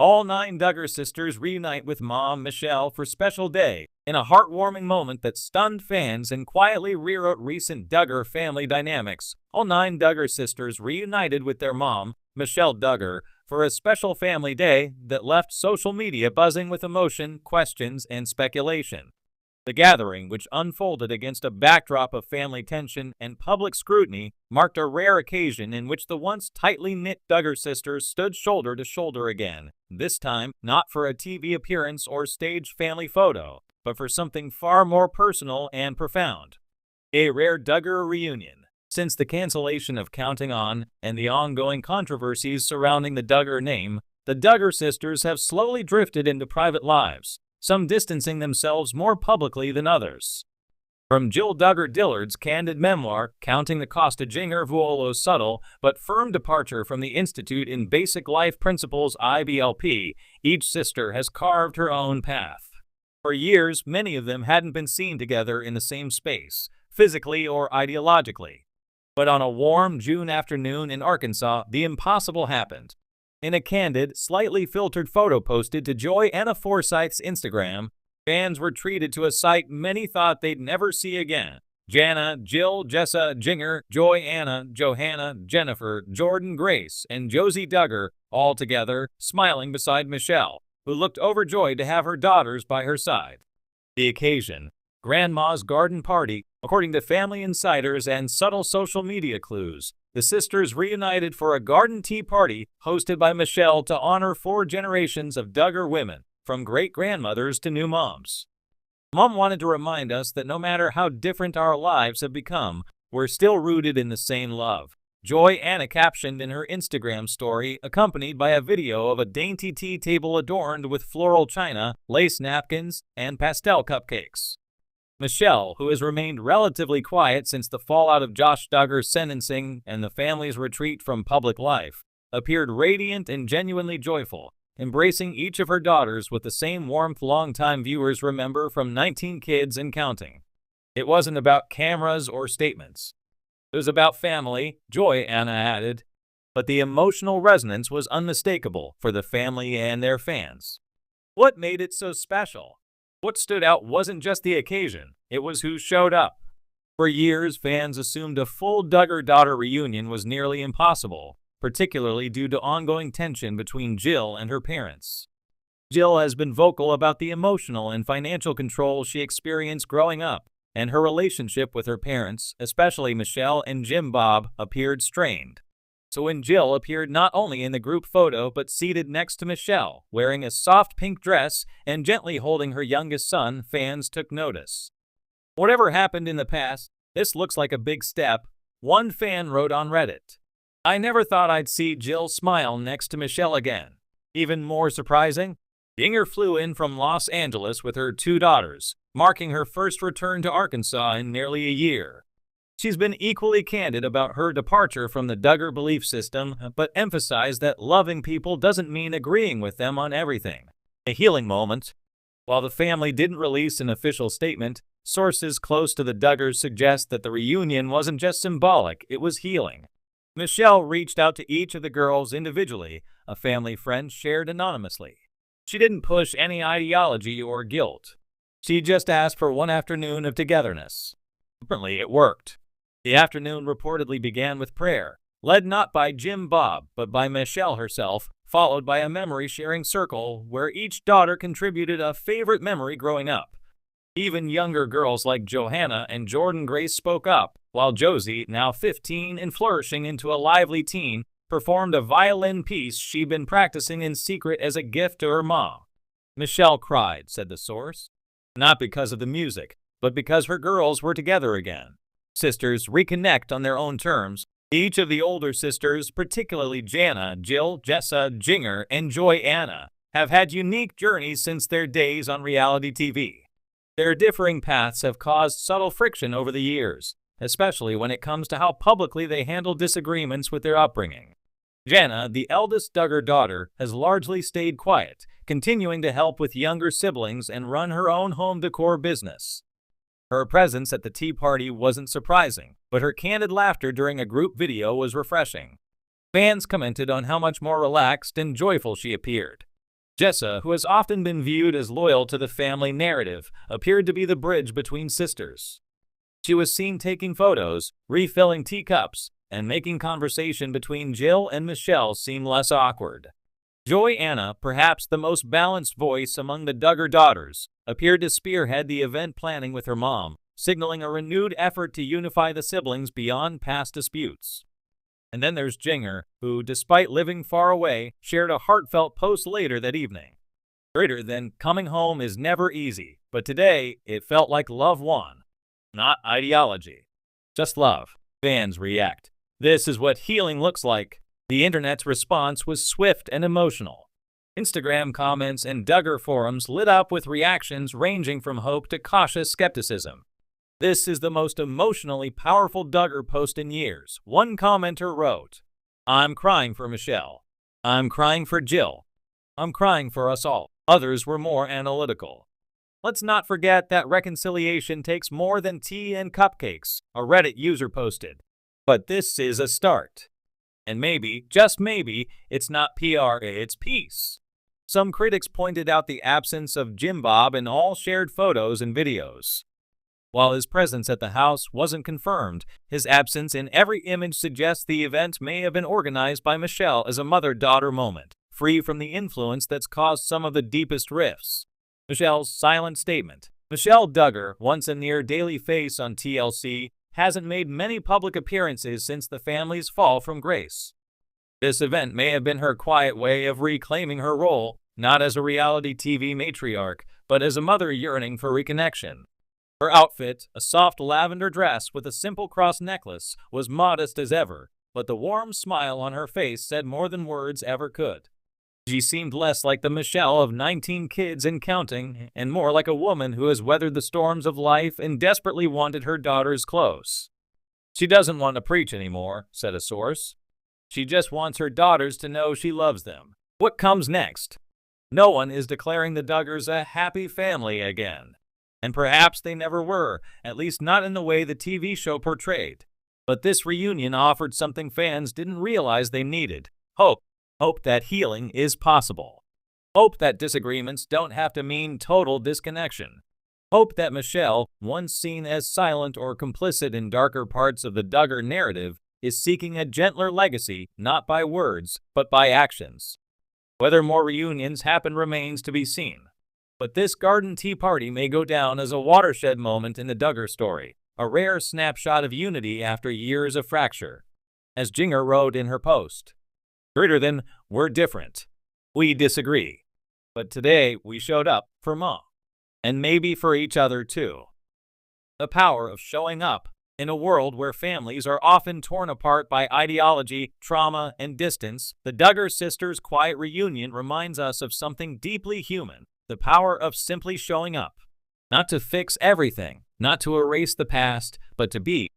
All 9 Duggar sisters reunite with mom Michelle for special day, in a heartwarming moment that stunned fans and quietly rewrote recent Duggar family dynamics. All 9 Duggar sisters reunited with their mom, Michelle Duggar, for a special family day that left social media buzzing with emotion, questions, and speculation. The gathering, which unfolded against a backdrop of family tension and public scrutiny, marked a rare occasion in which the once tightly knit Duggar sisters stood shoulder to shoulder again, this time not for a TV appearance or staged family photo, but for something far more personal and profound. A rare Duggar reunion. Since the cancellation of Counting On and the ongoing controversies surrounding the Duggar name, the Duggar sisters have slowly drifted into private lives, some distancing themselves more publicly than others. From Jill Duggar Dillard's candid memoir, Counting the Cost of Jinger Vuolo's subtle but firm departure from the Institute in Basic Life Principles IBLP, each sister has carved her own path. For years, many of them hadn't been seen together in the same space, physically or ideologically. But on a warm June afternoon in Arkansas, the impossible happened. In a candid, slightly filtered photo posted to Joy Anna Forsyth's Instagram, fans were treated to a sight many thought they'd never see again. Jana, Jill, Jessa, Jinger, Joy Anna, Johanna, Jennifer, Jordan, Grace, and Josie Duggar, all together, smiling beside Michelle, who looked overjoyed to have her daughters by her side. The occasion, Grandma's garden party. According to family insiders and subtle social media clues, the sisters reunited for a garden tea party hosted by Michelle to honor 4 generations of Duggar women, from great-grandmothers to new moms. Mom wanted to remind us that no matter how different our lives have become, we're still rooted in the same love. Joy Anna captioned in her Instagram story, accompanied by a video of a dainty tea table adorned with floral china, lace napkins, and pastel cupcakes. Michelle, who has remained relatively quiet since the fallout of Josh Duggar's sentencing and the family's retreat from public life, appeared radiant and genuinely joyful, embracing each of her daughters with the same warmth longtime viewers remember from 19 Kids and Counting. It wasn't about cameras or statements. It was about family, Joy Anna added, but the emotional resonance was unmistakable for the family and their fans. What made it so special? What stood out wasn't just the occasion, it was who showed up. For years, fans assumed a full Duggar-daughter reunion was nearly impossible, particularly due to ongoing tension between Jill and her parents. Jill has been vocal about the emotional and financial control she experienced growing up, and her relationship with her parents, especially Michelle and Jim Bob, appeared strained. So when Jill appeared not only in the group photo but seated next to Michelle, wearing a soft pink dress and gently holding her youngest son, fans took notice. Whatever happened in the past, this looks like a big step, one fan wrote on Reddit. I never thought I'd see Jill smile next to Michelle again. Even more surprising, Jinger flew in from Los Angeles with her 2 daughters, marking her first return to Arkansas in nearly a year. She's been equally candid about her departure from the Duggar belief system, but emphasized that loving people doesn't mean agreeing with them on everything. A healing moment. While the family didn't release an official statement, sources close to the Duggars suggest that the reunion wasn't just symbolic, it was healing. Michelle reached out to each of the girls individually, a family friend shared anonymously. She didn't push any ideology or guilt. She just asked for one afternoon of togetherness. Apparently, it worked. The afternoon reportedly began with prayer, led not by Jim Bob, but by Michelle herself, followed by a memory-sharing circle where each daughter contributed a favorite memory growing up. Even younger girls like Johanna and Jordan Grace spoke up, while Josie, now 15 and flourishing into a lively teen, performed a violin piece she'd been practicing in secret as a gift to her mom. Michelle cried, said the source, not because of the music, but because her girls were together again. Sisters reconnect on their own terms. Each of the older sisters, particularly Jana, Jill, Jessa, Jinger, and Joy Anna, have had unique journeys since their days on reality TV. Their differing paths have caused subtle friction over the years, especially when it comes to how publicly they handle disagreements with their upbringing. Jana, the eldest Duggar daughter, has largely stayed quiet, continuing to help with younger siblings and run her own home decor business. Her presence at the tea party wasn't surprising, but her candid laughter during a group video was refreshing. Fans commented on how much more relaxed and joyful she appeared. Jessa, who has often been viewed as loyal to the family narrative, appeared to be the bridge between sisters. She was seen taking photos, refilling teacups, and making conversation between Jill and Michelle seem less awkward. Joy Anna, perhaps the most balanced voice among the Duggar daughters, appeared to spearhead the event planning with her mom, signaling a renewed effort to unify the siblings beyond past disputes. And then there's Jinger, who, despite living far away, shared a heartfelt post later that evening. Greater than coming home is never easy, but today it felt like love won. Not ideology. Just love. Fans react. This is what healing looks like. The internet's response was swift and emotional. Instagram comments and Duggar forums lit up with reactions ranging from hope to cautious skepticism. This is the most emotionally powerful Duggar post in years. One commenter wrote, "I'm crying for Michelle. I'm crying for Jill. I'm crying for us all." Others were more analytical. "Let's not forget that reconciliation takes more than tea and cupcakes," a Reddit user posted. "But this is a start. And maybe, just maybe, it's not PR, it's peace." Some critics pointed out the absence of Jim Bob in all shared photos and videos. While his presence at the house wasn't confirmed, his absence in every image suggests the event may have been organized by Michelle as a mother-daughter moment, free from the influence that's caused some of the deepest rifts. Michelle's silent statement. Michelle Duggar, once a near-daily face on TLC, hasn't made many public appearances since the family's fall from grace. This event may have been her quiet way of reclaiming her role, not as a reality TV matriarch, but as a mother yearning for reconnection. Her outfit, a soft lavender dress with a simple cross necklace, was modest as ever, but the warm smile on her face said more than words ever could. She seemed less like the Michelle of 19 kids and counting, and more like a woman who has weathered the storms of life and desperately wanted her daughters close. "She doesn't want to preach anymore," said a source. "She just wants her daughters to know she loves them." What comes next? No one is declaring the Duggars a happy family again. And perhaps they never were, at least not in the way the TV show portrayed. But this reunion offered something fans didn't realize they needed: hope. Hope that healing is possible. Hope that disagreements don't have to mean total disconnection. Hope that Michelle, once seen as silent or complicit in darker parts of the Duggar narrative, is seeking a gentler legacy, not by words, but by actions. Whether more reunions happen remains to be seen. But this garden tea party may go down as a watershed moment in the Duggar story, a rare snapshot of unity after years of fracture. As Jinger wrote in her post, "Greater than, we're different. We disagree. But today we showed up for Mom. And maybe for each other too." The power of showing up. In a world where families are often torn apart by ideology, trauma, and distance, the Duggar sisters' quiet reunion reminds us of something deeply human: the power of simply showing up. Not to fix everything, not to erase the past, but to be